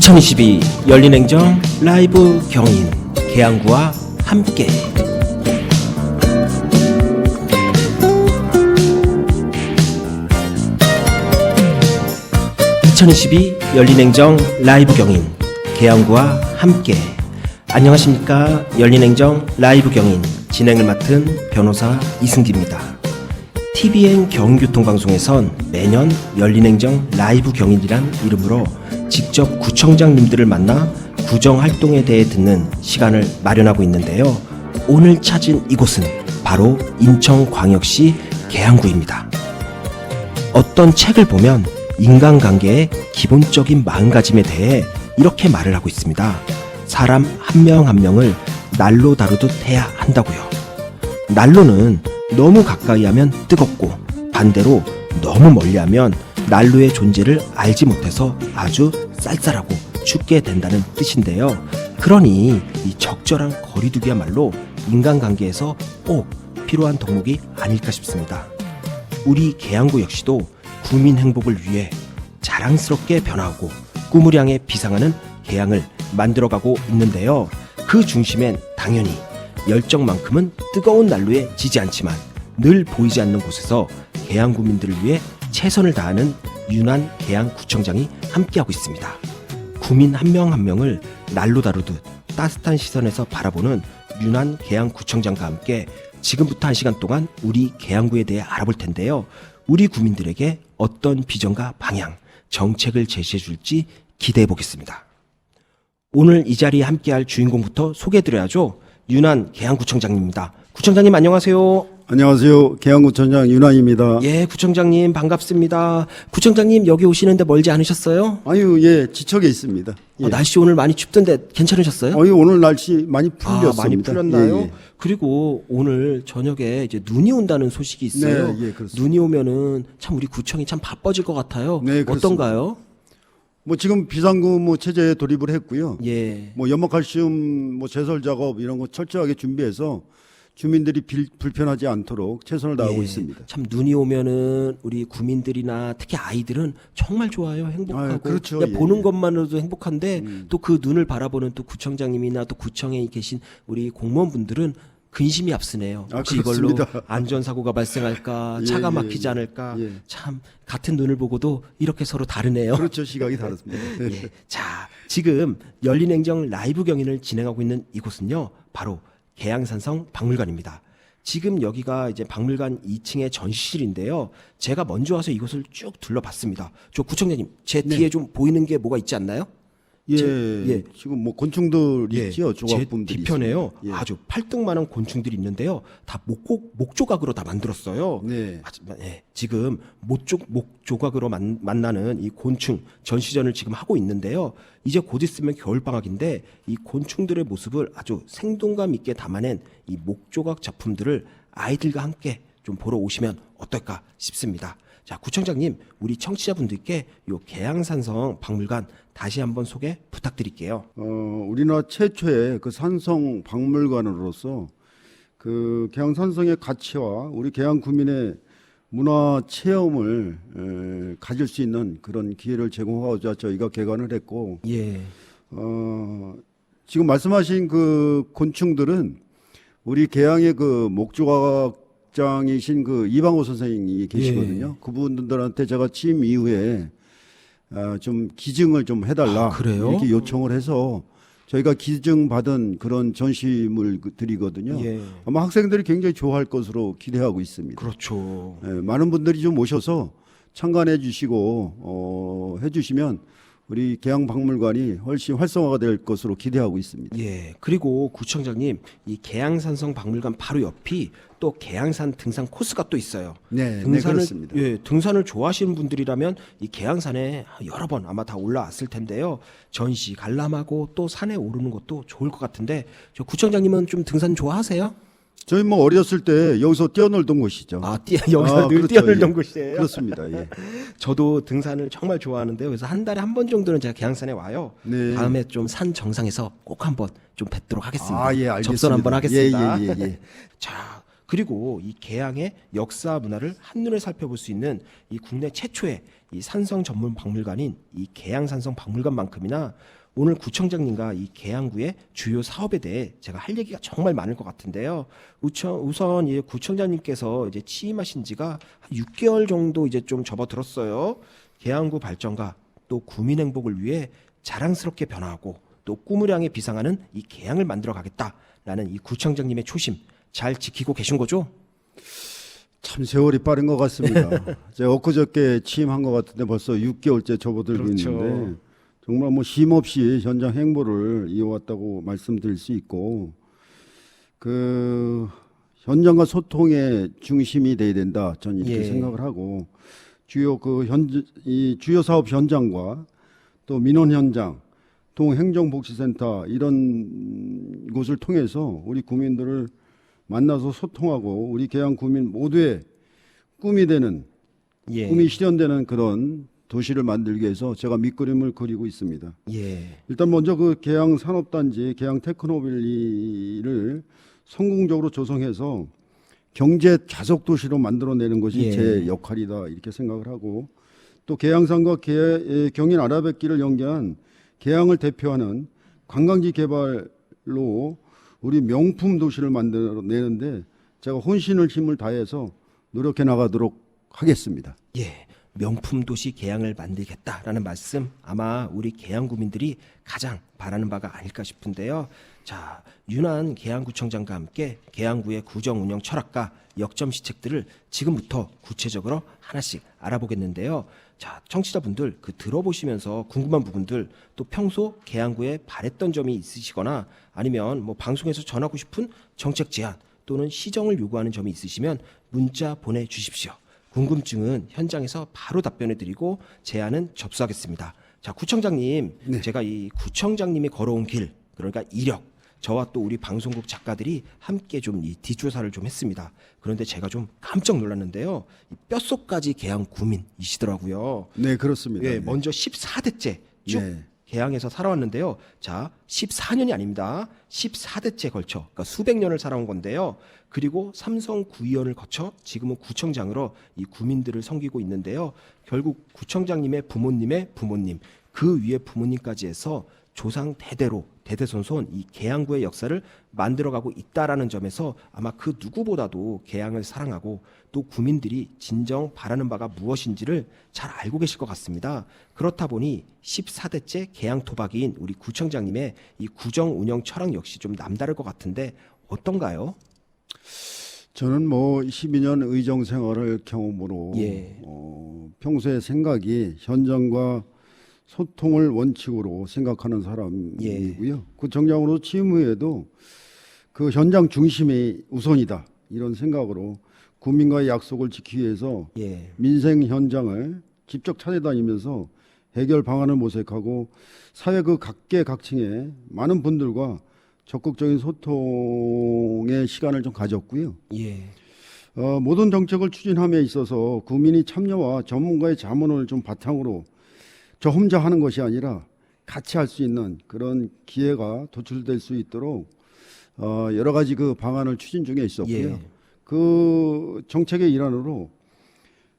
2022 열린행정 라이브 경인 계양구와 함께. (2022) 열린행정 라이브 경인 계양구와 함께. 안녕하십니까. 열린행정 라이브 경인 진행을 맡은 변호사 이승기입니다. TVN 경인교통방송에선 매년 열린행정 라이브 경인이란 이름으로 직접 구청장님들을 만나 구정활동에 대해 듣는 시간을 마련하고 있는데요. 오늘 찾은 이곳은 바로 인천광역시 계양구입니다. 어떤 책을 보면 인간관계의 기본적인 마음가짐에 대해 이렇게 말을 하고 있습니다. 사람 한 명 한 명을 날로 다루듯 해야 한다고요. 난로는 너무 가까이 하면 뜨겁고 반대로 너무 멀리하면 난로의 존재를 알지 못해서 아주 쌀쌀하고 춥게 된다는 뜻인데요. 그러니 이 적절한 거리두기야말로 인간관계에서 꼭 필요한 덕목이 아닐까 싶습니다. 우리 계양구 역시도 구민 행복을 위해 자랑스럽게 변화하고 꿈을 향해 비상하는 계양을 만들어가고 있는데요. 그 중심엔 당연히 열정만큼은 뜨거운 난로에 지지 않지만 늘 보이지 않는 곳에서 계양구민들을 위해 최선을 다하는 윤한 계양구청장이 함께하고 있습니다. 구민 한 명 한 명을 난로 다루듯 따뜻한 시선에서 바라보는 윤한 계양구청장과 함께 지금부터 1시간 동안 우리 계양구에 대해 알아볼 텐데요. 우리 구민들에게 어떤 비전과 방향, 정책을 제시해 줄지 기대해 보겠습니다. 오늘 이 자리에 함께할 주인공부터 소개해드려야죠. 윤한 계양구청장님입니다. 구청장님 안녕하세요. 안녕하세요. 계양구청장 윤환입니다. 예, 구청장님 반갑습니다. 구청장님 여기 오시는데 멀지 않으셨어요? 아유, 예, 지척에 있습니다. 예. 날씨 오늘 많이 춥던데 괜찮으셨어요? 오늘 날씨 많이 풀렸습니다. 많이 풀렸나요? 예, 예. 그리고 오늘 저녁에 이제 눈이 온다는 소식이 있어요. 네, 예, 그렇습니다. 눈이 오면은 참 우리 구청이 참 바빠질 것 같아요. 네, 그렇습니다. 어떤가요? 지금 비상근무 체제에 돌입을 했고요. 예. 연막칼슘 제설 작업 이런 거 철저하게 준비해서 주민들이 불편하지 않도록 최선을 다하고 예, 있습니다. 참 눈이 오면은 우리 구민들이나 특히 아이들은 정말 좋아요. 행복하고 그렇죠. 그냥 예, 보는 예. 것만으로도 행복한데 또 그 눈을 바라보는 또 구청장님이나 또 구청에 계신 우리 공무원분들은 근심이 앞서네요. 혹시 이걸로 그렇습니다. 안전사고가 발생할까, 예, 차가 예, 막히지 예. 않을까. 예. 참 같은 눈을 보고도 이렇게 서로 다르네요. 그렇죠. 시각이 다릅니다. 예. 자, 지금 열린행정 라이브 경인을 진행하고 있는 이곳은요, 바로 계양산성 박물관입니다. 지금 여기가 이제 박물관 2층의 전시실인데요. 제가 먼저 와서 이곳을 쭉 둘러봤습니다. 저 구청장님, 제 뒤에 좀 보이는 게 뭐가 있지 않나요? 예, 예. 지금 곤충들 예, 있죠. 제 조각품들이 뒤편에요. 있습니다. 예. 아주 팔뚝만한 곤충들이 있는데요. 다 목조각으로 다 만들었어요. 네. 예, 지금 목조각으로 만나는 이 곤충 전시전을 지금 하고 있는데요. 이제 곧 있으면 겨울방학인데 이 곤충들의 모습을 아주 생동감 있게 담아낸 이 목조각 작품들을 아이들과 함께 좀 보러 오시면 어떨까 싶습니다. 자, 구청장님, 우리 청취자분들께 요 계양산성 박물관 다시 한번 소개 부탁드릴게요. 우리나라 최초의 그 산성 박물관으로서 그 계양산성의 가치와 우리 계양 구민의 문화 체험을 가질 수 있는 그런 기회를 제공하고자 저희가 개관을 했고, 예. 지금 말씀하신 그 곤충들은 우리 계양의 그 목조각장이신 그 이방호 선생님이 계시거든요. 예. 그분들한테 제가 취임 이후에 좀 기증을 좀 해달라. 그래요? 이렇게 요청을 해서 저희가 기증받은 그런 전시물들이거든요. 예. 아마 학생들이 굉장히 좋아할 것으로 기대하고 있습니다. 그렇죠. 예, 많은 분들이 좀 오셔서 참관해 주시고 해주시면 우리 계양박물관이 훨씬 활성화가 될 것으로 기대하고 있습니다. 예. 그리고 구청장님, 이 계양산성 박물관 바로 옆이 또 계양산 등산 코스가 또 있어요. 네, 그렇습니다. 예, 등산을 좋아하시는 분들이라면 이 계양산에 여러 번 아마 다 올라왔을 텐데요. 전시 관람하고 또 산에 오르는 것도 좋을 것 같은데, 저 구청장님은 좀 등산 좋아하세요? 저희 어렸을 때 여기서 뛰어놀던 곳이죠. 여기서 늘 그렇죠. 뛰어놀던 예. 곳이에요. 그렇습니다. 예. 저도 등산을 정말 좋아하는데요. 그래서 한 달에 한 번 정도는 제가 계양산에 와요. 네. 다음에 좀 산 정상에서 꼭 한번 좀 뵙도록 하겠습니다. 예, 알겠습니다. 접선 한번 하겠습니다. 예. 자, 그리고 이 계양의 역사 문화를 한눈에 살펴볼 수 있는 이 국내 최초의 이 산성 전문 박물관인 이 계양산성박물관만큼이나 오늘 구청장님과 이 계양구의 주요 사업에 대해 제가 할 얘기가 정말 많을 것 같은데요. 우선 이 구청장님께서 이제 취임하신 지가 한 6개월 정도 이제 좀 접어들었어요. 계양구 발전과 또 구민 행복을 위해 자랑스럽게 변화하고 또 꿈을 향해 비상하는 이 계양을 만들어 가겠다라는 이 구청장님의 초심 잘 지키고 계신 거죠? 참 세월이 빠른 것 같습니다. 제가 엊그저께 취임한 것 같은데 벌써 6개월째 접어들고 그렇죠. 있는데 정말 뭐 쉼없이 현장 행보를 이어왔다고 말씀드릴 수 있고 그 현장과 소통의 중심이 돼야 된다. 저는 이렇게 예. 생각을 하고 주요 이 주요 사업 현장과 또 민원 현장, 동행정복지센터 이런 곳을 통해서 우리 국민들을 만나서 소통하고 우리 계양 구민 모두의 꿈이 되는 예. 꿈이 실현되는 그런 도시를 만들기 위해서 제가 밑그림을 그리고 있습니다. 예. 일단 먼저 그 계양 산업단지, 계양 테크노밸리를 성공적으로 조성해서 경제 자석 도시로 만들어내는 것이 예. 제 역할이다 이렇게 생각을 하고 또 계양산과 경인 아라뱃길을 연계한 계양을 대표하는 관광지 개발로 우리 명품 도시를 만들어내는데 제가 혼신을 힘을 다해서 노력해 나가도록 하겠습니다. 예. 명품 도시 계양을 만들겠다라는 말씀 아마 우리 계양 구민들이 가장 바라는 바가 아닐까 싶은데요. 자, 윤한 계양구청장과 함께 계양구의 구정 운영 철학과 역점 시책들을 지금부터 구체적으로 하나씩 알아보겠는데요. 자, 청취자분들 그 들어보시면서 궁금한 부분들 또 평소 계양구에 바랬던 점이 있으시거나 아니면 뭐 방송에서 전하고 싶은 정책 제안 또는 시정을 요구하는 점이 있으시면 문자 보내주십시오. 궁금증은 현장에서 바로 답변해 드리고 제안은 접수하겠습니다. 자, 구청장님, 네. 제가 이 구청장님이 걸어온 길, 그러니까 이력, 저와 또 우리 방송국 작가들이 함께 좀 이 뒷조사를 좀 했습니다. 그런데 제가 좀 깜짝 놀랐는데요. 이 뼛속까지 계양 구민이시더라고요. 네, 그렇습니다. 예, 먼저 14대째 쭉 네. 계양에서 살아왔는데요. 자, 14년이 아닙니다. 14대째 걸쳐, 그러니까 수백 년을 살아온 건데요. 그리고 삼성 구의원을 거쳐 지금은 구청장으로 이 구민들을 섬기고 있는데요. 결국 구청장님의 부모님의 부모님, 그 위에 부모님까지 해서 조상 대대로 대대손손 이 계양구의 역사를 만들어가고 있다라는 점에서 아마 그 누구보다도 계양을 사랑하고 또 구민들이 진정 바라는 바가 무엇인지를 잘 알고 계실 것 같습니다. 그렇다 보니 14대째 계양 토박이인 우리 구청장님의 이 구정 운영 철학 역시 좀 남다를 것 같은데 어떤가요? 저는 뭐 12년 의정 생활을 경험으로 예. 평소의 생각이 현장과 소통을 원칙으로 생각하는 사람이고요. 구청장으로 취임 후에도 그 현장 중심이 우선이다 이런 생각으로 국민과의 약속을 지키기 위해서 예. 민생 현장을 직접 찾아다니면서 해결 방안을 모색하고 사회 그 각계각층의 많은 분들과 적극적인 소통의 시간을 좀 가졌고요. 예. 모든 정책을 추진함에 있어서 국민이 참여와 전문가의 자문을 좀 바탕으로 저 혼자 하는 것이 아니라 같이 할 수 있는 그런 기회가 도출될 수 있도록 여러 가지 그 방안을 추진 중에 있었고요. 예. 그 정책의 일환으로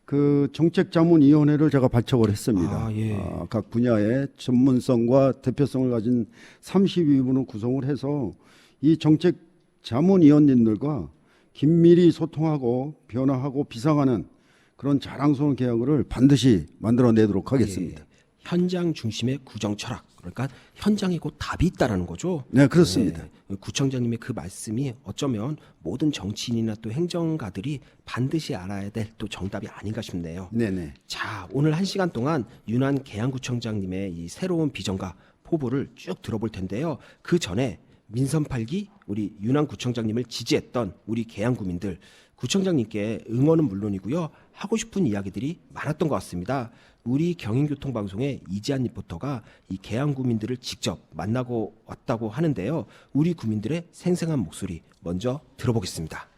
그 정책자문위원회를 제가 발족을 했습니다. 아, 예. 각 분야의 전문성과 대표성을 가진 32분을 구성을 해서 이 정책자문위원님들과 긴밀히 소통하고 변화하고 비상하는 그런 자랑스러운 계약을 반드시 만들어내도록 하겠습니다. 예. 현장 중심의 구정 철학, 그러니까 현장에 곧 답이 있다라는 거죠. 네, 그렇습니다. 네, 구청장님의 그 말씀이 어쩌면 모든 정치인이나 또 행정가들이 반드시 알아야 될 또 정답이 아닌가 싶네요. 네네. 자, 오늘 1시간 동안 윤한 계양구청장님의 이 새로운 비전과 포부를 쭉 들어볼 텐데요. 그 전에 민선 8기 우리 윤한 구청장님을 지지했던 우리 계양구민들, 구청장님께 응원은 물론이고요. 하고 싶은 이야기들이 많았던 것 같습니다. 우리 경인교통방송의 이지한 리포터가 이 계양구민들을 직접 만나고 왔다고 하는데요. 우리 구민들의 생생한 목소리 먼저 들어보겠습니다.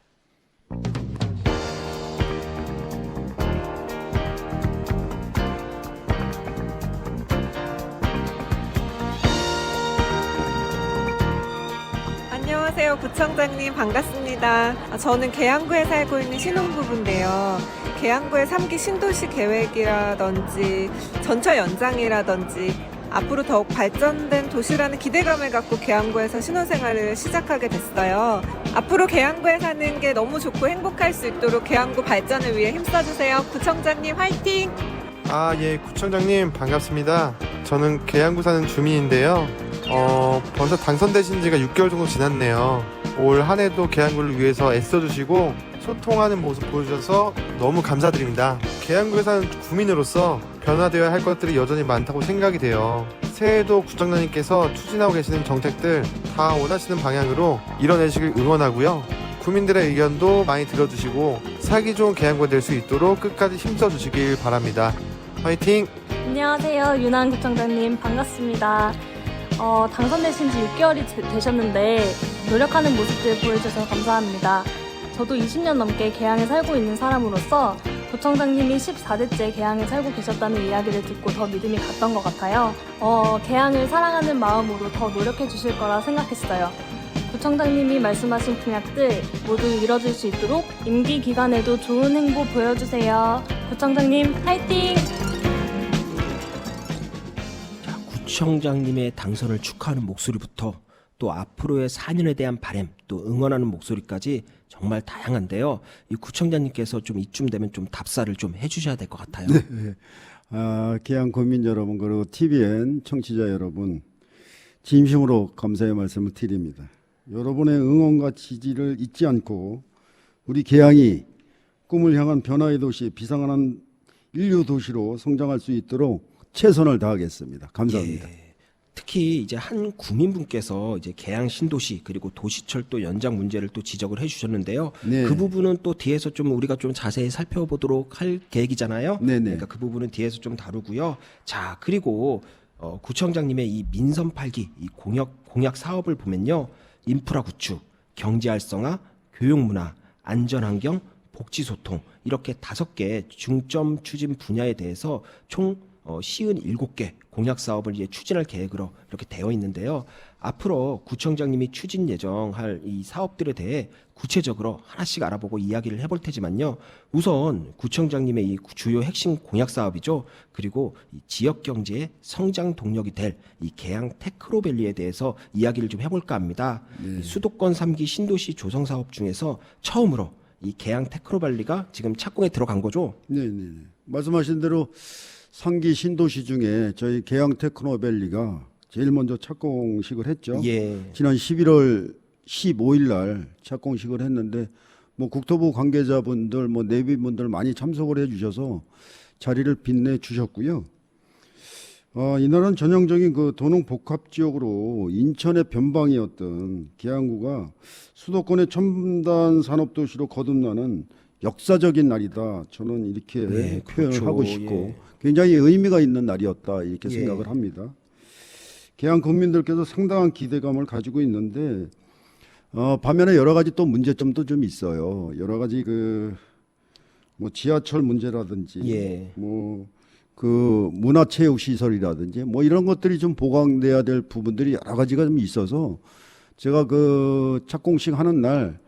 안녕하세요. 안녕하세요. 구청장님 반갑습니다. 저는 계양구에 살고 있는 신혼부부인데요. 계양구의 3기 신도시 계획이라든지 전철 연장이라든지 앞으로 더욱 발전된 도시라는 기대감을 갖고 계양구에서 신혼생활을 시작하게 됐어요. 앞으로 계양구에 사는 게 너무 좋고 행복할 수 있도록 계양구 발전을 위해 힘써주세요. 구청장님 화이팅! 예, 구청장님 반갑습니다. 저는 계양구 사는 주민인데요. 벌써 당선되신 지가 6개월 정도 지났네요. 올 한 해도 계양구를 위해서 애써주시고 소통하는 모습 보여주셔서 너무 감사드립니다. 계양구에 사는 구민으로서 변화되어야 할 것들이 여전히 많다고 생각이 돼요. 새해에도 구청장님께서 추진하고 계시는 정책들 다 원하시는 방향으로 이뤄내시길 응원하고요. 구민들의 의견도 많이 들어주시고 살기 좋은 계양구가 될 수 있도록 끝까지 힘써주시길 바랍니다. 화이팅! 안녕하세요. 윤한구청장님 반갑습니다. 당선되신 지 6개월이 되셨는데 노력하는 모습들 보여주셔서 감사합니다. 저도 20년 넘게 계양에 살고 있는 사람으로서 구청장님이 14대째 계양에 살고 계셨다는 이야기를 듣고 더 믿음이 갔던 것 같아요. 계양을 사랑하는 마음으로 더 노력해 주실 거라 생각했어요. 구청장님이 말씀하신 공약들 모두 이뤄질 수 있도록 임기 기간에도 좋은 행보 보여주세요. 구청장님 화이팅! 구청장님의 당선을 축하하는 목소리부터 또 앞으로의 4년에 대한 바람 또 응원하는 목소리까지 정말 다양한데요. 이 구청장님께서 좀 이쯤 되면 좀 답사를 좀 해주셔야 될 것 같아요. 네. 계양 국민 여러분 그리고 TVN 청취자 여러분 진심으로 감사의 말씀을 드립니다. 여러분의 응원과 지지를 잊지 않고 우리 계양이 꿈을 향한 변화의 도시, 비상한 인류 도시로 성장할 수 있도록 최선을 다하겠습니다. 감사합니다. 예. 특히 이제 한 구민분께서 이제 계양 신도시 그리고 도시철도 연장 문제를 또 지적을 해주셨는데요. 네. 그 부분은 또 뒤에서 좀 우리가 좀 자세히 살펴보도록 할 계획이잖아요. 네네. 그러니까 그 부분은 뒤에서 좀 다루고요. 자, 그리고 구청장님의 이 민선 8기 이 공약 사업을 보면요, 인프라 구축, 경제 활성화, 교육 문화, 안전 환경, 복지 소통 이렇게 5개 중점 추진 분야에 대해서 총 57개 공약 사업을 이제 추진할 계획으로 이렇게 되어 있는데요. 앞으로 구청장님이 추진 예정할 이 사업들에 대해 구체적으로 하나씩 알아보고 이야기를 해볼 테지만요. 우선 구청장님의 이 주요 핵심 공약 사업이죠. 그리고 이 지역 경제의 성장 동력이 될 이 계양 테크노밸리에 대해서 이야기를 좀 해볼까 합니다. 이 수도권 3기 신도시 조성 사업 중에서 처음으로 이 계양 테크노밸리가 지금 착공에 들어간 거죠. 네. 말씀하신 대로 상기 신도시 중에 저희 계양 테크노밸리가 제일 먼저 착공식을 했죠. 예. 지난 11월 15일 날 착공식을 했는데 뭐 국토부 관계자분들 뭐 내비분들 많이 참석을 해 주셔서 자리를 빛내 주셨고요. 이날은 전형적인 그 도농 복합 지역으로 인천의 변방이었던 계양구가 수도권의 첨단 산업 도시로 거듭나는 역사적인 날이다. 저는 이렇게 네, 표현을 그렇죠. 하고 싶고 예. 굉장히 의미가 있는 날이었다 이렇게 예. 생각을 합니다. 계양 국민들께서 상당한 기대감을 가지고 있는데 반면에 여러 가지 또 문제점도 좀 있어요. 여러 가지 뭐 지하철 문제라든지 예. 뭐 문화체육 시설이라든지 뭐 이런 것들이 좀 보강돼야 될 부분들이 여러 가지가 좀 있어서 제가 착공식 하는 날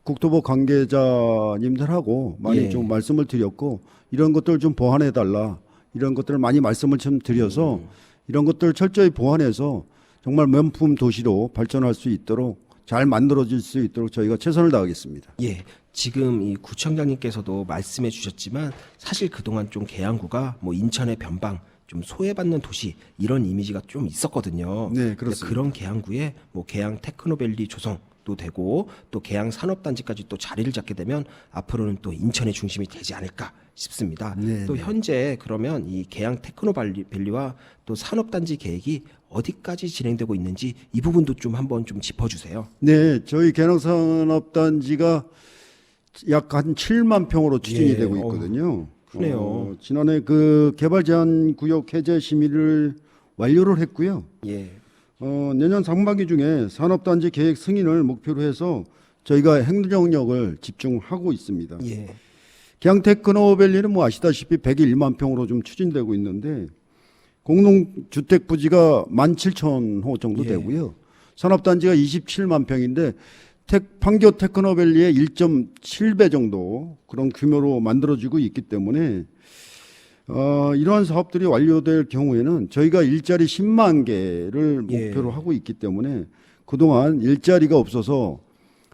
국토부 관계자님들하고 많이 예. 좀 말씀을 드렸고 이런 것들 좀 보완해 달라 이런 것들을 많이 말씀을 좀 드려서 이런 것들 철저히 보완해서 정말 명품 도시로 발전할 수 있도록 잘 만들어질 수 있도록 저희가 최선을 다하겠습니다. 예, 지금 이 구청장님께서도 말씀해 주셨지만 사실 그동안 좀 계양구가 뭐 인천의 변방, 좀 소외받는 도시 이런 이미지가 좀 있었거든요. 네, 근데 그렇습니다. 그런 계양구에 뭐 계양 테크노밸리 조성도 되고 또 계양 산업단지까지 또 자리를 잡게 되면 앞으로는 또 인천의 중심이 되지 않을까 싶습니다. 네, 또 네. 현재 그러면 이 계양 테크노밸리와 또 산업단지 계획이 어디까지 진행되고 있는지 이 부분도 좀 한번 좀 짚어주세요. 네, 저희 계양산업단지가 약 한 7만 평으로 추진이 예, 되고 있거든요. 크네요. 지난해 개발 제한 구역 해제 심의를 완료를 했고요. 예, 내년 상반기 중에 산업단지 계획 승인을 목표로 해서 저희가 행정력을 집중하고 있습니다. 예, 계양 테크노밸리는 뭐 아시다시피 101만 평으로 좀 추진되고 있는데 공동주택 부지가 17,000호 정도 예. 되고요. 산업단지가 27만 평인데 판교 테크노밸리의 1.7배 정도 그런 규모로 만들어지고 있기 때문에 이러한 사업들이 완료될 경우에는 저희가 일자리 10만 개를 예. 목표로 하고 있기 때문에 그동안 일자리가 없어서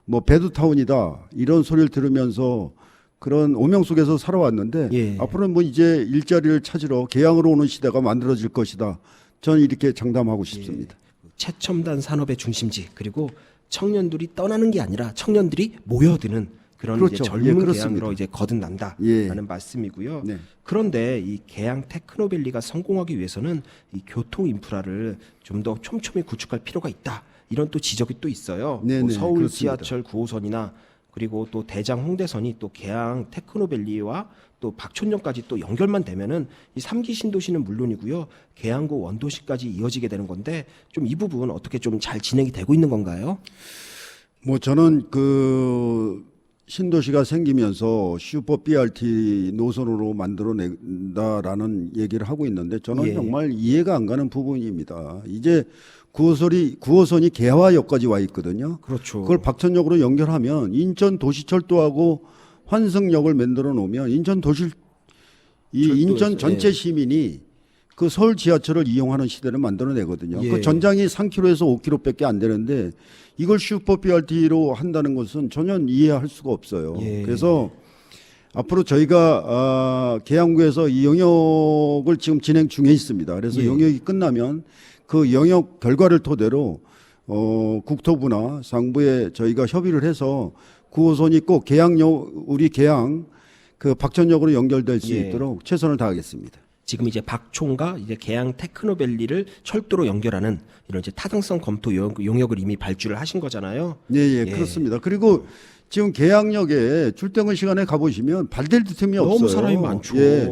뭐 배드타운이다 이런 소리를 들으면서 그런 오명 속에서 살아왔는데 예. 앞으로는 뭐 이제 일자리를 찾으러 개항으로 오는 시대가 만들어질 것이다. 저는 이렇게 장담하고 싶습니다. 최첨단 산업의 중심지 그리고 청년들이 떠나는 게 아니라 청년들이 모여드는 그런 그렇죠. 이제 예, 젊은 그렇습니다. 개항으로 이제 거듭난다라는 예. 말씀이고요. 네. 그런데 이 개항 테크노밸리가 성공하기 위해서는 이 교통 인프라를 좀 더 촘촘히 구축할 필요가 있다. 이런 또 지적이 또 있어요. 네, 뭐 네, 서울 그렇습니다. 지하철 9호선이나 그리고 또 대장 홍대선이 또 개항 테크노밸리와 또 박촌역까지 또 연결만 되면은 이 3기 신도시는 물론이고요. 계양구 원도시까지 이어지게 되는 건데 좀 이 부분 어떻게 좀 잘 진행이 되고 있는 건가요? 뭐 저는 그 신도시가 생기면서 슈퍼 BRT 노선으로 만들어낸다라는 얘기를 하고 있는데 저는 예. 정말 이해가 안 가는 부분입니다. 이제 9호선이 개화역까지 와 있거든요. 그렇죠. 그걸 박천역으로 연결하면 인천 도시철도하고 환승역을 만들어 놓으면 인천 전체 시민이 그 서울 지하철을 이용하는 시대를 만들어내거든요. 예. 그 전장이 3km에서 5km밖에 안 되는데 이걸 슈퍼 BRT로 한다는 것은 전혀 이해할 수가 없어요. 예. 그래서 앞으로 저희가 계양구에서 이 영역을 지금 진행 중에 있습니다. 그래서 예. 영역이 끝나면 그 영역 결과를 토대로 국토부나 상부에 저희가 협의를 해서 9호선이 꼭 우리 계양 그 박천역으로 연결될 수 예. 있도록 최선을 다하겠습니다. 지금 이제 박촌과 이제 계양 테크노밸리를 철도로 연결하는 이런 이제 타당성 검토 용역을 이미 발주를 하신 거잖아요. 예, 예. 그렇습니다. 그리고 지금 계양역에 출퇴근 시간에 가보시면 발댈 틈이 없어요. 너무 사람이 많죠. 예.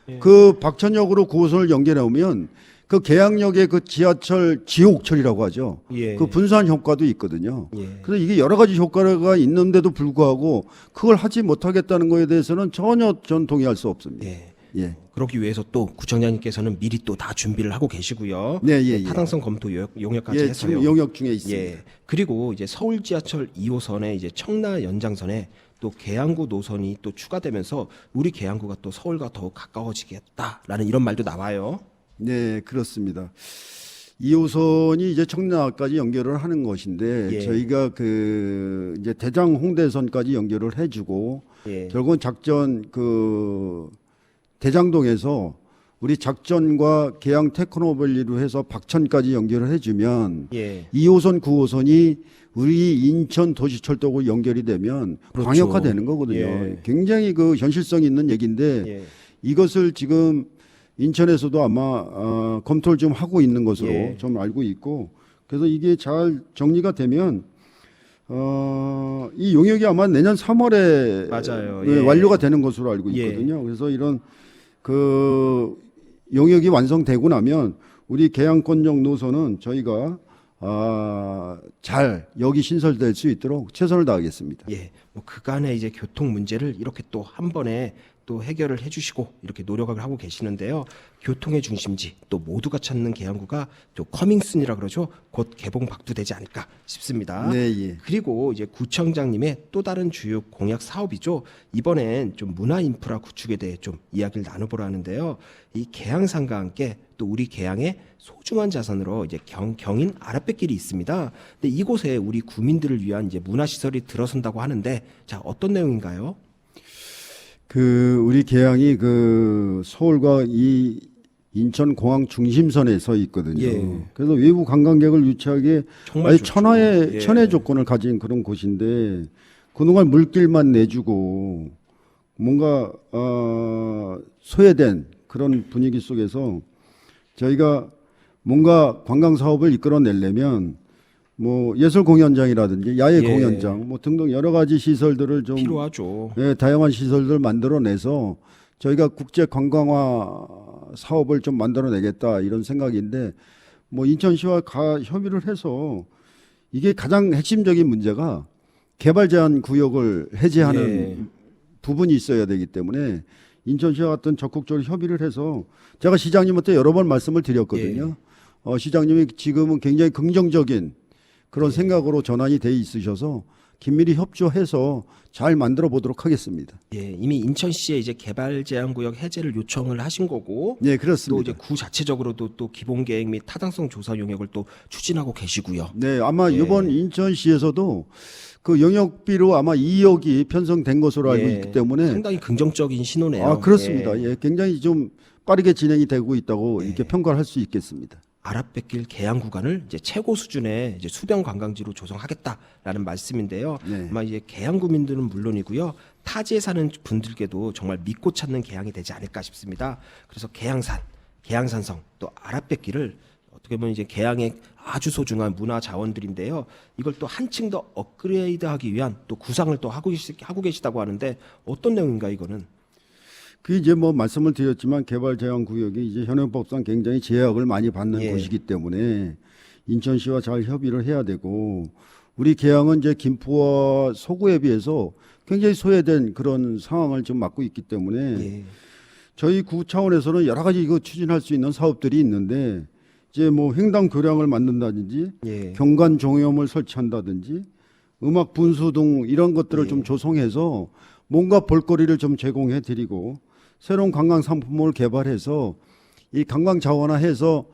예. 그 박천역으로 9호선을 연결해 오면 그 계양역의 그 지하철 지옥철이라고 하죠. 예. 그 분산 효과도 있거든요. 예. 그래서 이게 여러 가지 효과가 있는데도 불구하고 그걸 하지 못하겠다는 거에 대해서는 전혀 전 동의할 수 없습니다. 예. 예. 그러기 위해서 또 구청장님께서는 미리 또 다 준비를 하고 계시고요. 네, 예, 예. 타당성 검토 용역까지 예, 해서요. 지금 영역 중에 있습니다. 예. 그리고 이제 서울 지하철 2호선에 이제 청라 연장선에 또 계양구 노선이 또 추가되면서 우리 계양구가 또 서울과 더욱 가까워지겠다라는 이런 말도 나와요. 네, 그렇습니다. 2호선이 이제 청라까지 연결을 하는 것인데 예. 저희가 그 이제 대장 홍대선까지 연결을 해주고 예. 결국은 작전 그 대장동에서 우리 작전과 계양 테크노밸리로 해서 박천까지 연결을 해주면 예. 2호선, 9호선이 우리 인천 도시철도하고 연결이 되면 그렇죠. 광역화되는 거거든요. 예. 굉장히 그 현실성이 있는 얘기인데 예. 이것을 지금 인천에서도 아마 검토를 좀 하고 있는 것으로 예. 좀 알고 있고 그래서 이게 잘 정리가 되면 이 용역이 아마 내년 3월에 맞아요. 예, 예. 완료가 되는 것으로 알고 예. 있거든요. 그래서 이런 그 용역이 완성되고 나면 우리 계양권역 노선은 저희가 잘 여기 신설될 수 있도록 최선을 다하겠습니다. 예, 뭐 그간의 이제 교통 문제를 이렇게 또 한 번에 또 해결을 해주시고 이렇게 노력을 하고 계시는데요. 교통의 중심지 또 모두가 찾는 계양구가 또 커밍순이라 그러죠. 곧 개봉 박두되지 않을까 싶습니다. 네, 예. 그리고 이제 구청장님의 또 다른 주요 공약 사업이죠. 이번엔 좀 문화 인프라 구축에 대해 좀 이야기를 나눠보려 하는데요. 이 계양산과 함께 또 우리 계양의 소중한 자산으로 이제 경인 아랫배길이 있습니다. 근데 이곳에 우리 구민들을 위한 이제 문화시설이 들어선다고 하는데 자 어떤 내용인가요? 그 우리 계양이 그 서울과 이 인천 공항 중심선에 서 있거든요. 예. 그래서 외부 관광객을 유치하기에 정말 아주 좋죠. 천하의 예. 천혜 조건을 가진 그런 곳인데 그동안 물길만 내주고 뭔가 소외된 그런 분위기 속에서 저희가 뭔가 관광 사업을 이끌어내려면 뭐 예술 공연장이라든지 야외 예. 공연장 뭐 등등 여러 가지 시설들을 좀 필요하죠. 예, 다양한 시설들 만들어내서 저희가 국제 관광화 사업을 좀 만들어내겠다 이런 생각인데 뭐 인천시와 협의를 해서 이게 가장 핵심적인 문제가 개발 제한 구역을 해제하는 예. 부분이 있어야 되기 때문에 인천시와 같은 적극적으로 협의를 해서 제가 시장님한테 여러 번 말씀을 드렸거든요. 시장님이 지금은 굉장히 긍정적인 그런 생각으로 전환이 돼 있으셔서 긴밀히 협조해서 잘 만들어 보도록 하겠습니다. 예, 이미 인천시에 이제 개발 제한 구역 해제를 요청을 하신 거고 네, 또 그렇습니다. 이제 구 자체적으로도 또 기본 계획 및 타당성 조사 용역을 또 추진하고 계시고요. 네, 아마 예. 이번 인천시에서도 그 영역비로 아마 2억이 편성된 것으로 알고 예, 있기 때문에 상당히 긍정적인 신호네요. 아, 그렇습니다. 예. 예, 굉장히 좀 빠르게 진행이 되고 있다고 예. 이렇게 평가를 할 수 있겠습니다. 아랍백길 개항 구간을 이제 최고 수준의 이제 수변 관광지로 조성하겠다라는 말씀인데요. 네. 아마 이제 개항 구민들은 물론이고요, 타지에 사는 분들께도 정말 믿고 찾는 개항이 되지 않을까 싶습니다. 그래서 개항산, 개항산성, 또 아랍백길을 어떻게 보면 이제 개항의 아주 소중한 문화 자원들인데요. 이걸 또 한층 더 업그레이드하기 위한 또 구상을 또 하고 계시다고 하는데 어떤 내용인가 이거는? 그 이제 뭐 말씀을 드렸지만 개발 제한 구역이 이제 현행법상 굉장히 제약을 많이 받는 예. 곳이기 때문에 인천시와 잘 협의를 해야 되고 우리 계양은 이제 김포와 서구에 비해서 굉장히 소외된 그런 상황을 지금 맞고 있기 때문에 예. 저희 구 차원에서는 여러 가지 이거 추진할 수 있는 사업들이 있는데 이제 뭐 횡단 교량을 만든다든지 예. 경관 종염을 설치한다든지 음악 분수 등 이런 것들을 예. 좀 조성해서 뭔가 볼거리를 좀 제공해 드리고 새로운 관광 상품을 개발해서 이 관광 자원화해서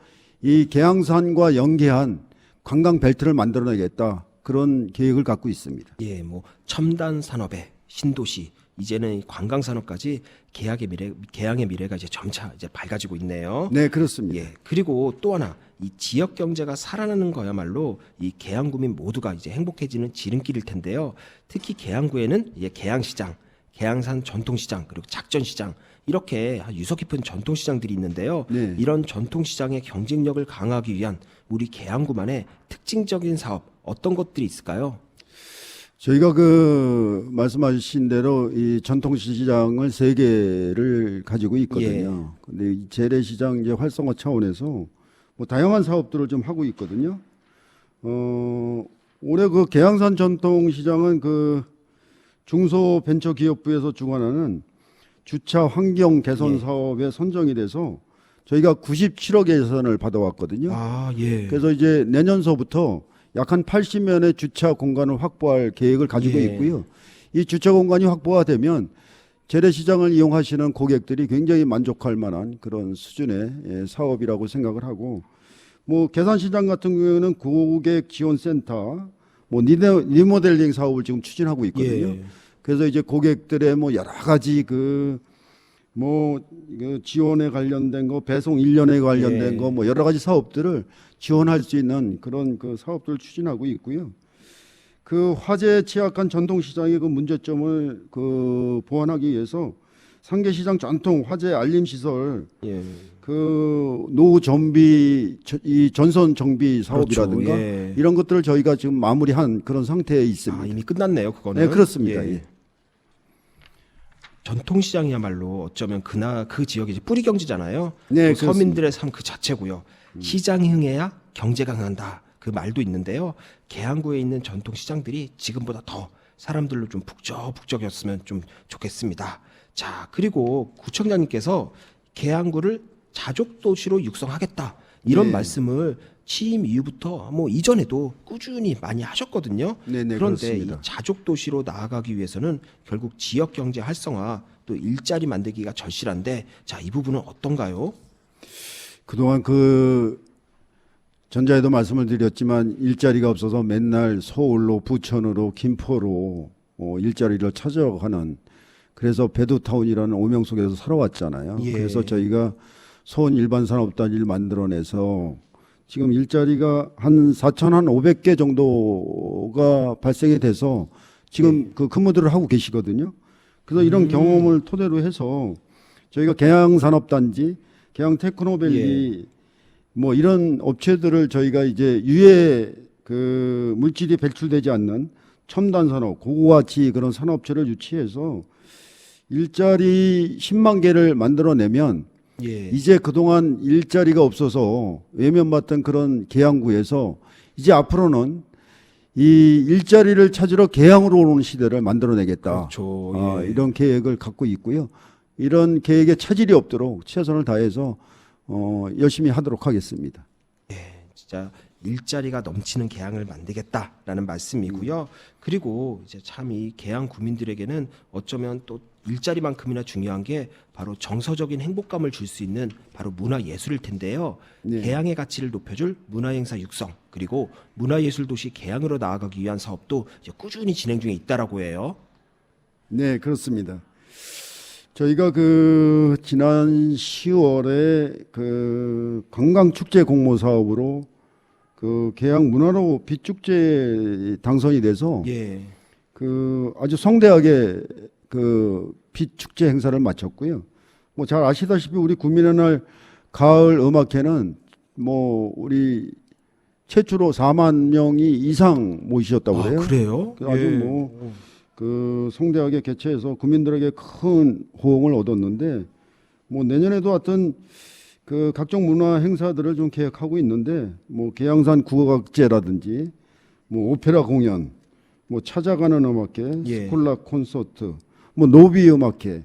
이 계양산과 연계한 관광 벨트를 만들어내겠다 그런 계획을 갖고 있습니다. 예, 뭐 첨단 산업의 신도시, 이제는 이 관광 산업까지 개항의 미래가 이제 점차 이제 밝아지고 있네요. 네, 그렇습니다. 예, 그리고 또 하나 이 지역 경제가 살아나는 거야말로 이 계양구민 모두가 이제 행복해지는 지름길일 텐데요. 특히 계양구에는 이제 계양시장, 계양산 전통시장 그리고 작전시장 이렇게 유서 깊은 전통시장들이 있는데요. 네. 이런 전통시장의 경쟁력을 강화하기 위한 우리 계양구만의 특징적인 사업 어떤 것들이 있을까요? 저희가 그 말씀하신 대로 이 전통시장을 3개를 가지고 있거든요. 근데 이 재래시장 이제 활성화 차원에서 뭐 다양한 사업들을 좀 하고 있거든요. 올해 그 계양산 전통시장은 그 중소벤처기업부에서 주관하는 주차 환경 개선 예. 사업에 선정이 돼서 저희가 97억 예산을 받아왔거든요. 아, 예. 그래서 이제 내년서부터 약 한 80면의 주차 공간을 확보할 계획을 가지고 예. 있고요. 이 주차 공간이 확보가 되면 재래시장을 이용하시는 고객들이 굉장히 만족할 만한 그런 수준의 사업이라고 생각을 하고 뭐 계산시장 같은 경우에는 고객 지원센터 뭐 리모델링 사업을 지금 추진하고 있거든요. 예. 그래서 이제 고객들의 뭐 여러 가지 그 지원에 관련된 거, 배송 인력에 관련된 예. 거, 뭐 여러 가지 사업들을 지원할 수 있는 그런 그 사업들을 추진하고 있고요. 그 화재에 취약한 전통시장의 그 문제점을 그 보완하기 위해서 상계시장 전통 화재 알림 시설 예. 그 노후 정비 이 전선 정비 사업이라든가 그렇죠. 예. 이런 것들을 저희가 지금 마무리한 그런 상태에 아, 있습니다. 이미 끝났네요, 그거는. 네, 그렇습니다. 예. 예. 전통시장이야말로 어쩌면 그 지역이 이제 뿌리 경제잖아요. 네, 또 서민들의 삶 그 자체고요. 시장이 흥해야 경제가 흥한다. 그 말도 있는데요. 계양구에 있는 전통시장들이 지금보다 더 사람들로 좀 북적북적이었으면 좀 좋겠습니다. 자, 그리고 구청장님께서 계양구를 자족도시로 육성하겠다. 이런 네. 말씀을 취임 이후부터 뭐 이전에도 꾸준히 많이 하셨거든요. 네, 그런데 그렇습니다. 이 자족 도시로 나아가기 위해서는 결국 지역 경제 활성화 또 일자리 만들기가 절실한데 자, 이 부분은 어떤가요? 그동안 그 전자에도 말씀을 드렸지만 일자리가 없어서 맨날 서울로 부천으로 김포로 일자리를 찾아가는 그래서 배두타운이라는 오명 속에서 살아왔잖아요. 예. 그래서 저희가 소원 일반 산업단지를 만들어내서 지금 일자리가 한 4,500개 정도가 발생이 돼서 지금 그 근무들을 하고 계시거든요. 그래서 이런 경험을 토대로 해서 저희가 계양산업단지, 계양테크노밸리 뭐 이런 업체들을 저희가 이제 유해 그 물질이 배출되지 않는 첨단 산업, 고가치 그런 산업체를 유치해서 일자리 10만 개를 만들어내면 예. 이제 그동안 일자리가 없어서 외면받던 그런 계양구에서 이제 앞으로는 이 일자리를 찾으러 계양으로 오는 시대를 만들어내겠다. 그렇죠. 예. 이런 계획을 갖고 있고요. 이런 계획에 차질이 없도록 최선을 다해서 열심히 하도록 하겠습니다. 진짜 일자리가 넘치는 계양을 만들겠다라는 말씀이고요. 그리고 이제 참 이 계양 구민들에게는 어쩌면 또 일자리만큼이나 중요한 게 바로 정서적인 행복감을 줄 수 있는 바로 문화예술일 텐데요. 네. 계양의 가치를 높여줄 문화행사 육성 그리고 문화예술도시 계양으로 나아가기 위한 사업도 이제 꾸준히 진행 중에 있다라고 해요. 네, 그렇습니다. 저희가 그 지난 10월에 그 관광축제 공모 사업으로 그 계양 문화로 빛축제 당선이 돼서 예. 그 아주 성대하게 그 빛축제 행사를 마쳤고요. 뭐 잘 아시다시피 우리 국민의 날 가을 음악회는 뭐 우리 최초로 4만 명이 이상 모이셨다고 그래요. 그래요? 아주 뭐 그 성대하게 개최해서 국민들에게 큰 호응을 얻었는데 뭐 내년에도 하여튼 그 각종 문화 행사들을 좀 계획하고 있는데 뭐 계양산 국악제라든지 뭐 오페라 공연, 뭐 찾아가는 음악회, 예. 스콜라 콘서트, 뭐 노비 음악회,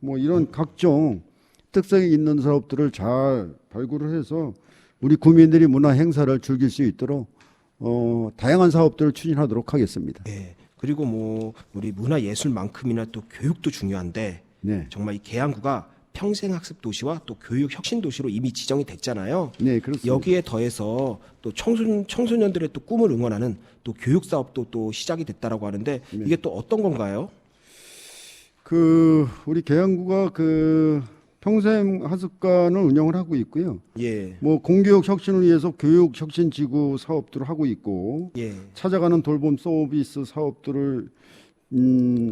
뭐 이런 각종 특색이 있는 사업들을 잘 발굴을 해서 우리 국민들이 문화 행사를 즐길 수 있도록 다양한 사업들을 추진하도록 하겠습니다. 예. 그리고 뭐 우리 문화예술만큼이나 또 교육도 중요한데 네, 정말 이 계양구가 평생학습 도시와 또 교육 혁신 도시로 이미 지정이 됐잖아요. 네, 그렇습니다. 여기에 더해서 또 청소년들의 또 꿈을 응원하는 또 교육 사업도 또 시작이 됐다라고 하는데 이게 또 어떤 건가요? 그 우리 계양구가 그 평생 학습관을 운영을 하고 있고요. 예. 뭐 공교육 혁신을 위해서 교육 혁신 지구 사업들을 하고 있고 예. 찾아가는 돌봄 서비스 사업들을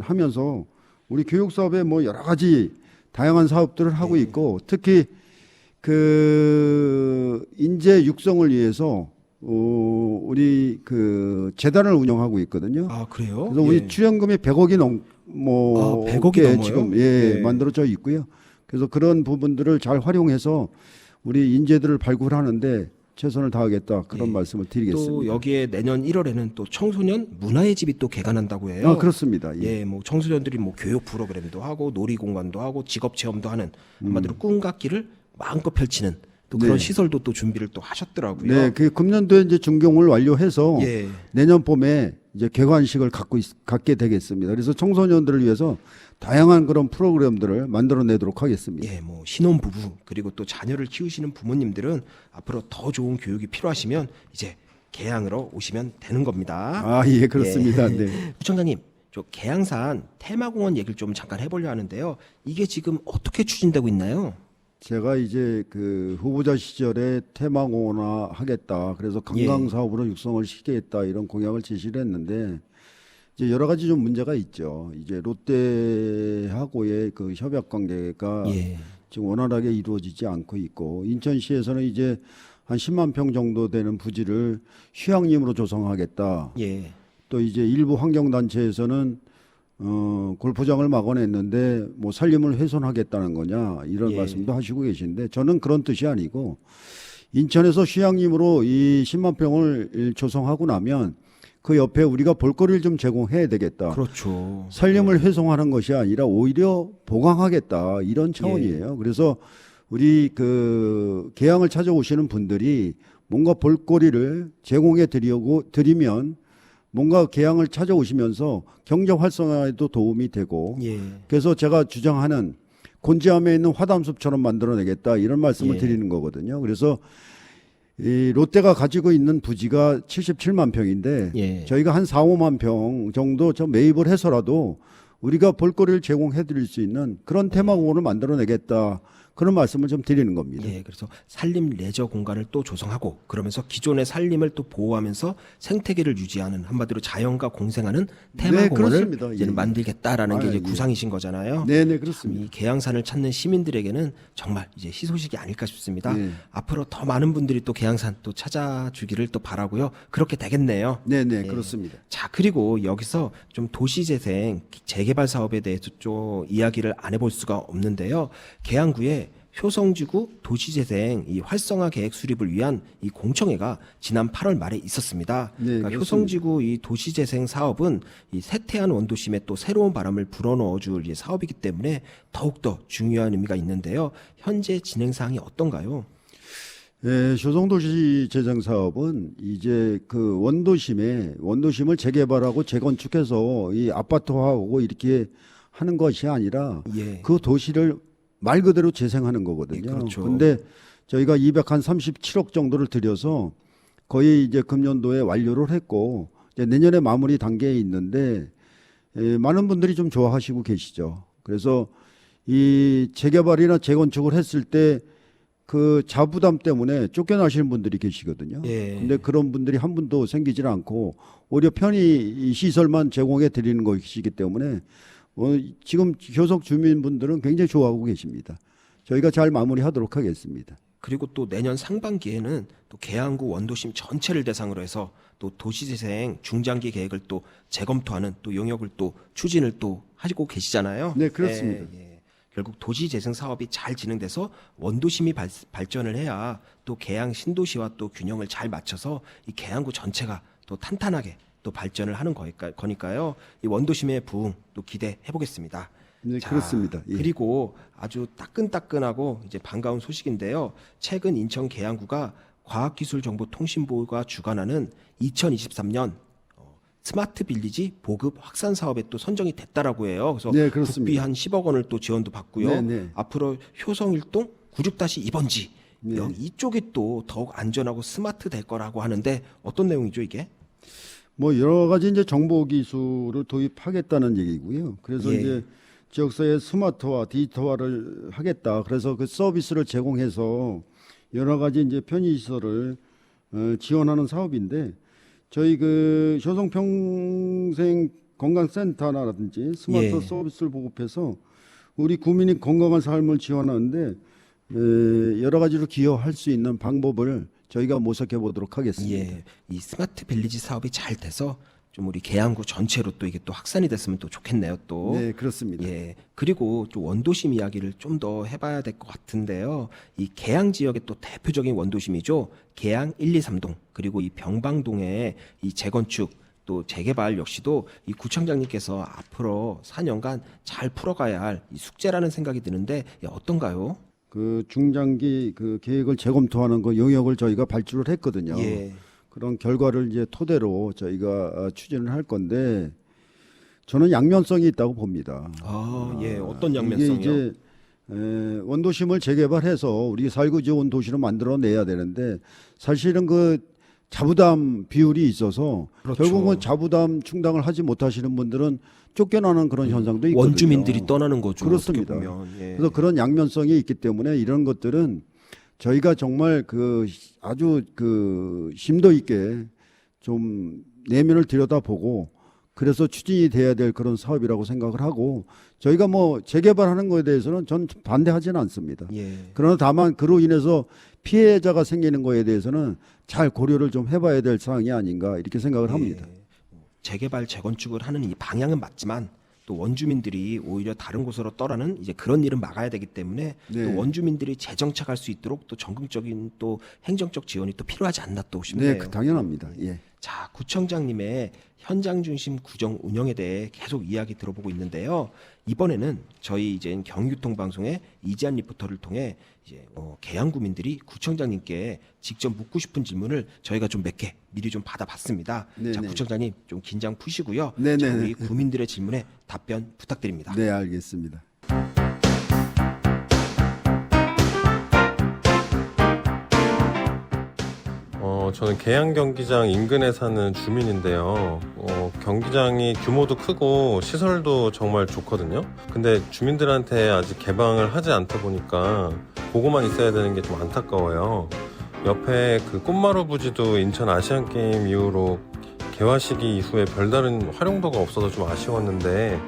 하면서 우리 교육 사업에 뭐 여러 가지 다양한 사업들을 하고 있고 특히 그 인재 육성을 위해서 우리 그 재단을 운영하고 있거든요. 아, 그래요? 그래서 우리 예. 출연금이 100억이 뭐 100억이 넘어요? 지금 예. 만들어져 있고요. 그래서 그런 부분들을 잘 활용해서 우리 인재들을 발굴하는데 최선을 다하겠다 그런 예. 말씀을 드리겠습니다. 또 여기에 내년 1월에는 또 청소년 문화의 집이 또 개관한다고 해요. 아, 그렇습니다. 예. 예, 뭐 청소년들이 뭐 교육 프로그램도 하고 놀이 공간도 하고 직업 체험도 하는 한마디로 꿈같기를 마음껏 펼치는 또 그런 네. 시설도 또 준비를 또 하셨더라고요. 네, 그 금년도에 이제 준공을 완료해서 예. 내년 봄에 이제 개관식을 갖게 되겠습니다. 그래서 청소년들을 위해서 다양한 그런 프로그램들을 만들어내도록 하겠습니다. 예, 뭐 신혼부부 그리고 또 자녀를 키우시는 부모님들은 앞으로 더 좋은 교육이 필요하시면 이제 계양으로 오시면 되는 겁니다. 아, 예, 그렇습니다. 예. 네. 부청장님, 저 계양산 테마공원 얘기를 좀 잠깐 해보려 하는데요. 이게 지금 어떻게 추진되고 있나요? 제가 이제 그 후보자 시절에 테마공원화 하겠다. 그래서 관광 사업으로 육성을 시키겠다 이런 공약을 제시를 했는데 이제 여러 가지 좀 문제가 있죠. 이제 롯데하고의 그 협약 관계가 예. 지금 원활하게 이루어지지 않고 있고 인천시에서는 이제 한 10만 평 정도 되는 부지를 휴양림으로 조성하겠다. 예. 또 이제 일부 환경단체에서는 골프장을 막아냈는데 뭐 산림을 훼손하겠다는 거냐 이런 예. 말씀도 하시고 계신데 저는 그런 뜻이 아니고 인천에서 휴양림으로 이 10만 평을 조성하고 나면 그 옆에 우리가 볼거리를 좀 제공해야 되겠다. 그렇죠. 산림을 훼손하는 것이 아니라 오히려 보강하겠다 이런 차원이에요. 그래서 우리 그 계양을 찾아오시는 분들이 뭔가 볼거리를 제공해 드리면 뭔가 계양을 찾아오시면서 경제 활성화에도 도움이 되고 예. 그래서 제가 주장하는 곤지암에 있는 화담숲처럼 만들어내겠다 이런 말씀을 예. 드리는 거거든요. 그래서 이 롯데가 가지고 있는 부지가 77만 평인데 예. 저희가 한 4, 5만 평 정도 좀 매입을 해서라도 우리가 볼거리를 제공해 드릴 수 있는 그런 테마공원을 만들어내겠다. 그런 말씀을 좀 드리는 겁니다. 예, 그래서 산림 레저 공간을 또 조성하고 그러면서 기존의 산림을 또 보호하면서 생태계를 유지하는 한마디로 자연과 공생하는 테마공원을 그렇습니다. 이제는 예. 만들겠다라는 게 아, 이제 예. 구상이신 거잖아요. 네네 그렇습니다. 이 계양산을 찾는 시민들에게는 정말 이제 희소식이 아닐까 싶습니다. 네. 앞으로 더 많은 분들이 또 계양산 또 찾아주기를 또 바라고요. 그렇게 되겠네요. 네네 예. 그렇습니다. 자, 그리고 여기서 좀 도시재생 재개발 사업에 대해서 좀 이야기를 안 해볼 수가 없는데요. 계양구에 효성지구 도시재생 이 활성화 계획 수립을 위한 이 공청회가 지난 8월 말에 있었습니다. 네, 그러니까 그렇습니다. 효성지구 이 도시재생 사업은 이 세태한 원도심에 또 새로운 바람을 불어넣어줄 이 사업이기 때문에 더욱더 중요한 의미가 있는데요. 현재 진행 사항이 어떤가요? 조성도시 재생 사업은 이제 그 원도심을 재개발하고 재건축해서 이 아파트화하고 이렇게 하는 것이 아니라 예. 그 도시를 말 그대로 재생하는 거거든요. 예, 그렇죠. 근데 저희가 237억 정도를 들여서 거의 이제 금년도에 완료를 했고 이제 내년에 마무리 단계에 있는데 많은 분들이 좀 좋아하시고 계시죠. 그래서 이 재개발이나 재건축을 했을 때 그 자부담 때문에 쫓겨나시는 분들이 계시거든요. 예. 근데 그런 분들이 한 분도 생기질 않고 오히려 편히 이 시설만 제공해 드리는 것이기 때문에 지금 교석 주민분들은 굉장히 좋아하고 계십니다. 저희가 잘 마무리하도록 하겠습니다. 그리고 또 내년 상반기에는 또 계양구 원도심 전체를 대상으로 해서 또 도시재생 중장기 계획을 또 재검토하는 또 용역을 또 추진을 또 하고 계시잖아요. 네, 그렇습니다. 예. 결국 도시재생 사업이 잘 진행돼서 원도심이 발전을 해야 또 계양 신도시와 또 균형을 잘 맞춰서 이 계양구 전체가 또 탄탄하게 또 발전을 하는 거니까요. 이 원도심의 부흥 또 기대해 보겠습니다. 네, 그렇습니다. 예. 그리고 아주 따끈따끈하고 이제 반가운 소식인데요. 최근 인천 계양구가 과학기술정보통신부가 주관하는 2023년 스마트 빌리지 보급 확산 사업에 또 선정이 됐다라고 해요. 그래서 네, 그렇습니다. 국비 한 10억 원을 또 지원도 받고요. 네, 네. 앞으로 효성일동 96-2번지 네. 이쪽이 또 더욱 안전하고 스마트 될 거라고 하는데 어떤 내용이죠 이게? 뭐 여러 가지 이제 정보 기술을 도입하겠다는 얘기고요. 그래서 예. 이제 지역사회 스마트화, 디지털화를 하겠다. 그래서 그 서비스를 제공해서 여러 가지 이제 편의 시설을 지원하는 사업인데 저희 그 효성평생 건강센터라든지 스마트 예. 서비스를 보급해서 우리 국민이 건강한 삶을 지원하는데 여러 가지로 기여할 수 있는 방법을 저희가 모색해 보도록 하겠습니다. 예, 이 스마트 빌리지 사업이 잘 돼서 좀 우리 계양구 전체로 또 이게 또 확산이 됐으면 또 좋겠네요. 또. 네, 그렇습니다. 예, 그리고 좀 원도심 이야기를 좀 더 해봐야 될 것 같은데요. 이 계양 지역의 또 대표적인 원도심이죠. 계양 1, 2, 3동 그리고 이 병방동의 이 재건축 또 재개발 역시도 이 구청장님께서 앞으로 4년간 잘 풀어가야 할 이 숙제라는 생각이 드는데 어떤가요? 그 중장기 그 계획을 재검토하는 그 영역을 저희가 발주를 했거든요. 예, 그런 결과를 이제 토대로 저희가 추진을 할 건데 저는 양면성이 있다고 봅니다. 예, 어떤 이게 양면성이요? 이제 원도심을 재개발해서 우리 살고 좋은 도시로 만들어내야 되는데 사실은 그 자부담 비율이 있어서 그렇죠. 결국은 자부담 충당을 하지 못하시는 분들은 쫓겨나는 그런 현상도 있거든요. 원주민들이 떠나는 거죠. 그렇습니다. 어떻게 보면. 예. 그래서 그런 양면성이 있기 때문에 이런 것들은 저희가 정말 그 아주 그 심도 있게 좀 내면을 들여다보고 그래서 추진이 돼야 될 그런 사업이라고 생각을 하고 저희가 뭐 재개발하는 거에 대해서는 전 반대하지는 않습니다. 예. 그러나 다만 그로 인해서 피해자가 생기는 거에 대해서는 잘 고려를 좀 해봐야 될 사항이 아닌가 이렇게 생각을 합니다. 재개발 재건축을 하는 이 방향은 맞지만 또 원주민들이 오히려 다른 곳으로 떠나는 이제 그런 일은 막아야 되기 때문에 네. 또 원주민들이 재정착할 수 있도록 또 적극적인 또 행정적 지원이 또 필요하지 않나 또 싶네요. 네, 당연합니다. 예. 자, 구청장님의 현장 중심 구정 운영에 대해 계속 이야기 들어보고 있는데요. 이번에는 저희 이제 경유통 방송의 이지한 리포터를 통해 이제 계양구민들이 구청장님께 직접 묻고 싶은 질문을 저희가 좀 몇 개 미리 좀 받아봤습니다. 네네. 자, 구청장님 좀 긴장 푸시고요. 네네네. 자, 우리 구민들의 질문에 답변 부탁드립니다. 네, 알겠습니다. 저는 계양 경기장 인근에 사는 주민인데요. 경기장이 규모도 크고 시설도 정말 좋거든요. 근데 주민들한테 아직 개방을 하지 않다 보니까 보고만 있어야 되는 게 좀 안타까워요. 옆에 그 꽃마루 부지도 인천 아시안 게임 이후로 개화 시기 이후에 별다른 활용도가 없어서 좀 아쉬웠는데,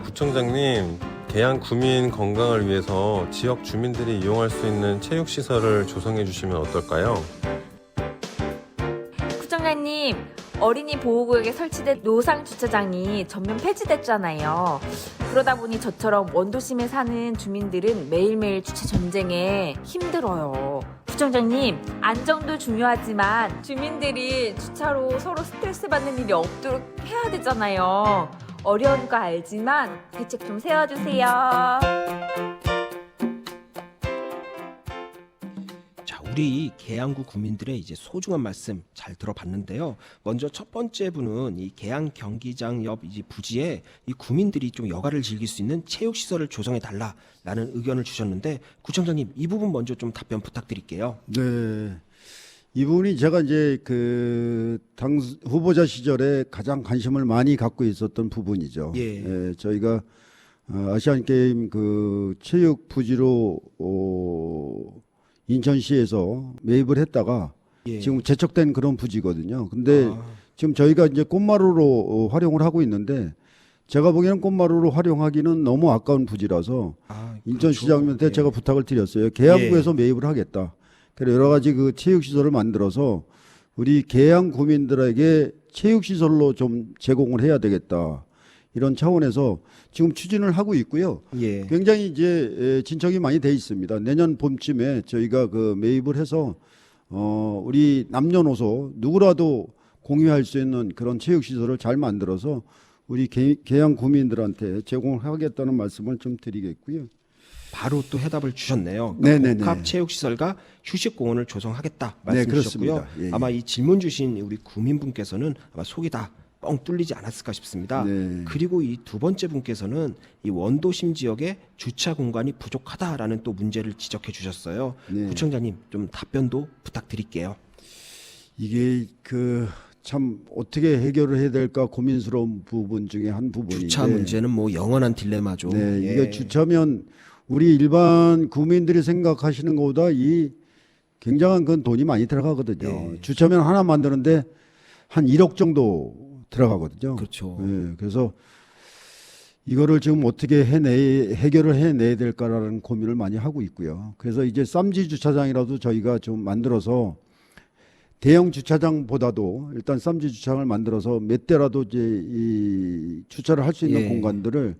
구청장님, 계양 구민 건강을 위해서 지역 주민들이 이용할 수 있는 체육 시설을 조성해 주시면 어떨까요? 구청장님, 어린이 보호구역에 설치된 노상 주차장이 전면 폐지됐잖아요. 그러다 보니 저처럼 원도심에 사는 주민들은 매일매일 주차 전쟁에 힘들어요. 구청장님, 안정도 중요하지만 주민들이 주차로 서로 스트레스 받는 일이 없도록 해야 되잖아요. 어려운 거 알지만 대책 좀 세워주세요. 자, 우리 계양구 구민들의 이제 소중한 말씀 잘 들어봤는데요. 먼저 첫 번째 분은 이 계양 경기장 옆 이제 부지에 이 구민들이 좀 여가를 즐길 수 있는 체육 시설을 조성해 달라라는 의견을 주셨는데 구청장님 이 부분 먼저 좀 답변 부탁드릴게요. 네. 이 부분이 제가 이제 그 당 후보자 시절에 가장 관심을 많이 갖고 있었던 부분이죠. 예. 저희가 아시안 게임 그 체육 부지로 인천시에서 매입을 했다가 예. 지금 재척된 그런 부지거든요. 근데 아, 지금 저희가 이제 꽃마루로 활용을 하고 있는데 제가 보기에는 꽃마루로 활용하기는 너무 아까운 부지라서 인천시장님한테 그렇죠. 제가 부탁을 드렸어요. 계양구에서 매입을 하겠다. 그래서 여러 가지 그 체육시설을 만들어서 우리 계양 구민들에게 체육시설로 좀 제공을 해야 되겠다. 이런 차원에서 지금 추진을 하고 있고요. 예. 굉장히 이제 진척이 많이 돼 있습니다. 내년 봄쯤에 저희가 그 매입을 해서 우리 남녀노소 누구라도 공유할 수 있는 그런 체육시설을 잘 만들어서 우리 계양 구민들한테 제공을 하겠다는 말씀을 좀 드리겠고요. 바로 또 해답을 주셨네요. 네네네. 복합 체육시설과 휴식공원을 조성하겠다 말씀 네, 주셨고요. 그렇습니다. 예, 예. 아마 이 질문 주신 우리 구민분께서는 아마 속이 다 뻥 뚫리지 않았을까 싶습니다. 네. 그리고 이 두 번째 분께서는 이 원도심 지역에 주차 공간이 부족하다라는 또 문제를 지적해 주셨어요. 네. 구청장님 좀 답변도 부탁드릴게요. 이게 그 참 어떻게 해결을 해야 될까 고민스러운 부분 중에 한 부분인데 주차 문제는 뭐 영원한 딜레마죠. 네, 예. 이게 주차면 우리 일반 구민들이 생각하시는 것보다 이 굉장한 건 돈이 많이 들어가거든요. 네. 주차면 하나 만드는데 한 1억 정도 들어가거든요. 그렇죠. 네, 그래서 이거를 지금 어떻게 해결을 해내야 될까라는 고민을 많이 하고 있고요. 그래서 이제 쌈지 주차장이라도 저희가 좀 만들어서 대형 주차장보다도 일단 쌈지 주차장을 만들어서 몇 대라도 이제 이 주차를 할 수 있는 예. 공간들을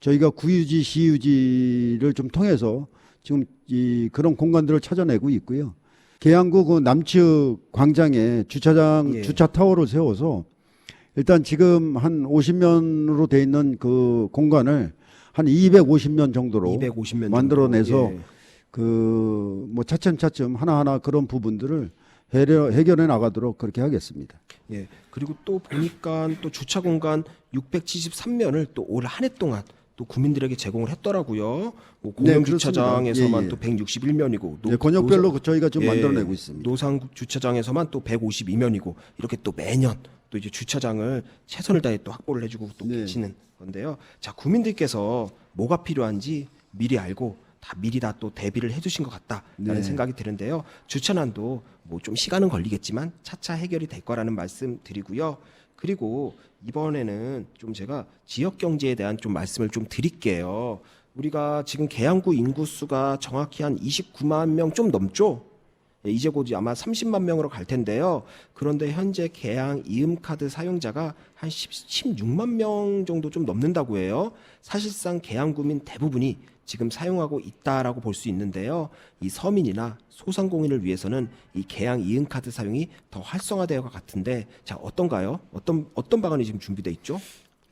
저희가 구유지, 시유지를 좀 통해서 지금 이 그런 공간들을 찾아내고 있고요. 계양구 그 남측 광장에 주차장, 예. 주차 타워를 세워서 일단 지금 한 50면으로 돼 있는 그 공간을 한 250면 정도로 250면 만들어내서 정도. 예. 그 뭐 차츰차츰 하나하나 그런 부분들을 해결해 나가도록 그렇게 하겠습니다. 예. 그리고 또 보니까 또 주차 공간 673면을 또 올 한 해 동안 또 구민들에게 제공을 했더라고요. 뭐 공영 그렇습니다. 주차장에서만 예, 예. 또 161면이고 네, 권역별로 저희가 좀 만들어내고 있습니다. 노상 주차장에서만 또 152면이고 이렇게 또 매년 또 이제 주차장을 최선을 다해 또 확보를 해주고 또 네. 계시는 건데요. 자, 구민들께서 뭐가 필요한지 미리 알고 다 미리 다 또 대비를 해주신 것 같다라는 네. 생각이 드는데요. 주차난도 뭐 좀 시간은 걸리겠지만 차차 해결이 될 거라는 말씀 드리고요. 그리고 이번에는 좀 제가 지역 경제에 대한 좀 말씀을 좀 드릴게요. 우리가 지금 계양구 인구수가 정확히 한 29만 명 좀 넘죠? 예, 이제 곧 아마 30만 명으로 갈 텐데요. 그런데 현재 계양 이음카드 사용자가 한 16만 명 정도 좀 넘는다고 해요. 사실상 계양구민 대부분이 지금 사용하고 있다라고 볼 수 있는데요. 이 서민이나 소상공인을 위해서는 이 계양 이음카드 사용이 더 활성화되어 것 같은데, 자 어떤가요? 어떤 방안이 지금 준비돼 있죠?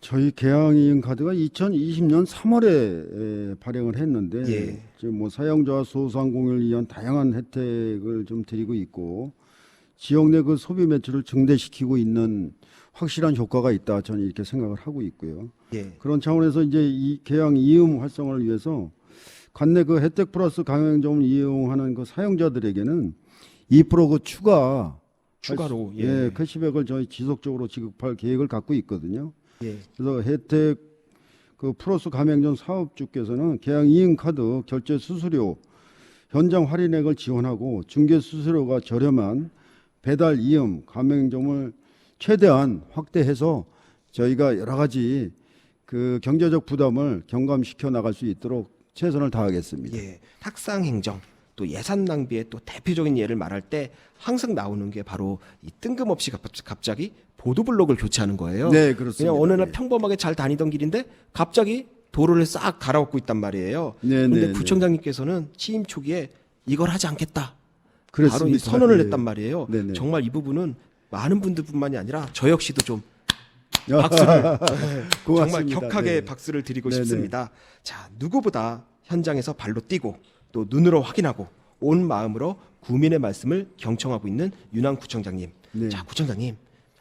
저희 계양이용 카드가 2020년 3월에 발행을 했는데 예. 지금 뭐 사용자와 소상공인을 위한 다양한 혜택을 좀 드리고 있고 지역 내 그 소비 매출을 증대시키고 있는 확실한 효과가 있다 저는 이렇게 생각을 하고 있고요. 예. 그런 차원에서 이제 이 계양 이음 활성화를 위해서 관내 그 혜택 플러스 가맹점을 이용하는 그 사용자들에게는 2%그 추가로 예, 캐시백을 저희 지속적으로 지급할 계획을 갖고 있거든요. 예. 그래서 혜택 그 플러스 가맹점 사업주께서는 계양 이음 카드 결제 수수료 현장 할인액을 지원하고 중개 수수료가 저렴한 배달 이음 가맹점을 최대한 확대해서 저희가 여러 가지 그 경제적 부담을 경감시켜 나갈 수 있도록 최선을 다하겠습니다. 예, 탁상 행정 또 예산 낭비의 또 대표적인 예를 말할 때 항상 나오는 게 바로 이 뜬금없이 갑자기 보도블록을 교체하는 거예요. 네, 그렇습니다. 그냥 어느 날 네. 평범하게 잘 다니던 길인데 갑자기 도로를 싹 갈아엎고 있단 말이에요. 네, 그런데 네, 구청장님께서는 취임 초기에 이걸 하지 않겠다. 그렇습니다. 바로 이 선언을 네. 했단 말이에요. 네, 네. 정말 이 부분은 많은 분들뿐만이 아니라 저 역시도 좀 박수를 정말 고맙습니다. 격하게 네. 박수를 드리고 네네. 싶습니다. 자, 누구보다 현장에서 발로 뛰고 또 눈으로 확인하고 온 마음으로 구민의 말씀을 경청하고 있는 윤환구청장님. 네. 자, 구청장님,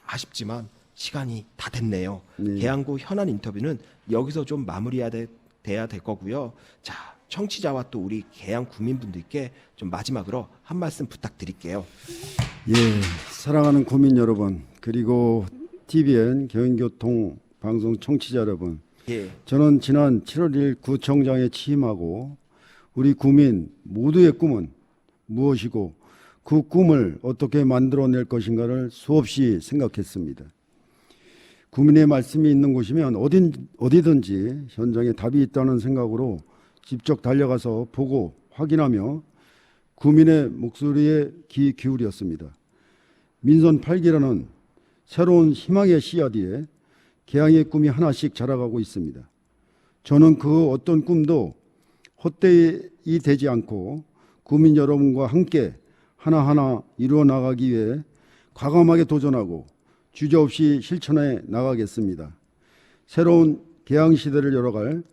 아쉽지만 시간이 다 됐네요. 네. 계양구 현안 인터뷰는 여기서 좀 마무리해야 돼야 될 거고요. 자, 청취자와 또 우리 계양 구민분들께 좀 마지막으로 한 말씀 부탁드릴게요. 예, 사랑하는 구민 여러분, 그리고 TVN 경인교통 방송 청취자 여러분, 예. 저는 지난 7월 1일 구청장에 취임하고 우리 구민 모두의 꿈은 무엇이고 그 꿈을 어떻게 만들어낼 것인가를 수없이 생각했습니다. 구민의 말씀이 있는 곳이면 어디든지 현장에 답이 있다는 생각으로 직접 달려가서 보고 확인하며 구민의 목소리에 귀 기울였습니다. 민선 8기라는 새로운 희망의 씨앗위에 계양의 꿈이 하나씩 자라가고 있습니다. 저는 그 어떤 꿈도 헛되이 되지 않고 구민 여러분과 함께 하나하나 이루어 나가기 위해 과감하게 도전하고 주저없이 실천해 나가겠습니다. 새로운 계양 시대를 열어갈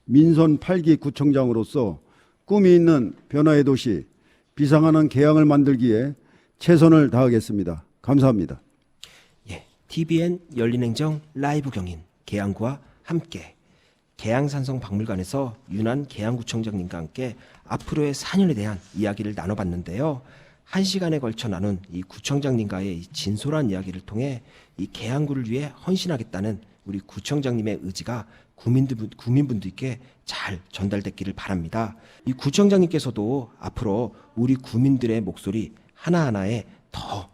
민선 8기 구청장으로서 꿈이 있는 변화의 도시 비상하는 계양을 만들기에 최선을 다하겠습니다. 감사합니다. 예, TVN 열린행정 라이브 경인 계양구와 함께 계양산성 박물관에서 윤한 계양구청장님과 함께 앞으로의 4년에 대한 이야기를 나눠봤는데요. 1시간에 걸쳐 나눈 이 구청장님과의 이 진솔한 이야기를 통해 이 계양구를 위해 헌신하겠다는 우리 구청장님의 의지가 구민분들께 잘 전달됐기를 바랍니다. 이 구청장님께서도 앞으로 우리 구민들의 목소리 하나하나에 더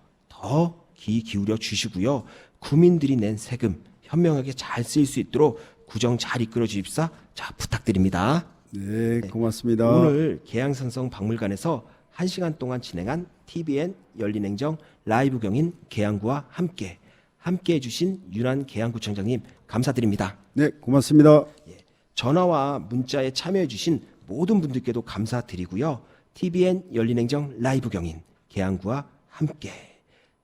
귀 기울여 주시고요. 구민들이 낸 세금 현명하게 잘 쓰일 수 있도록 구정 잘 이끌어 주십사. 자, 부탁드립니다. 네, 고맙습니다. 오늘 계양산성 박물관에서 1시간 동안 진행한 TVN 열린행정 라이브 경인 계양구와 함께 해주신 윤한 계양구청장님 감사드립니다. 네, 고맙습니다. 전화와 문자에 참여해주신 모든 분들께도 감사드리고요. TVN 열린행정 라이브 경인 계양구와 함께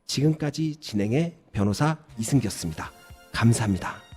지금까지 진행의 변호사 이승기였습니다. 감사합니다.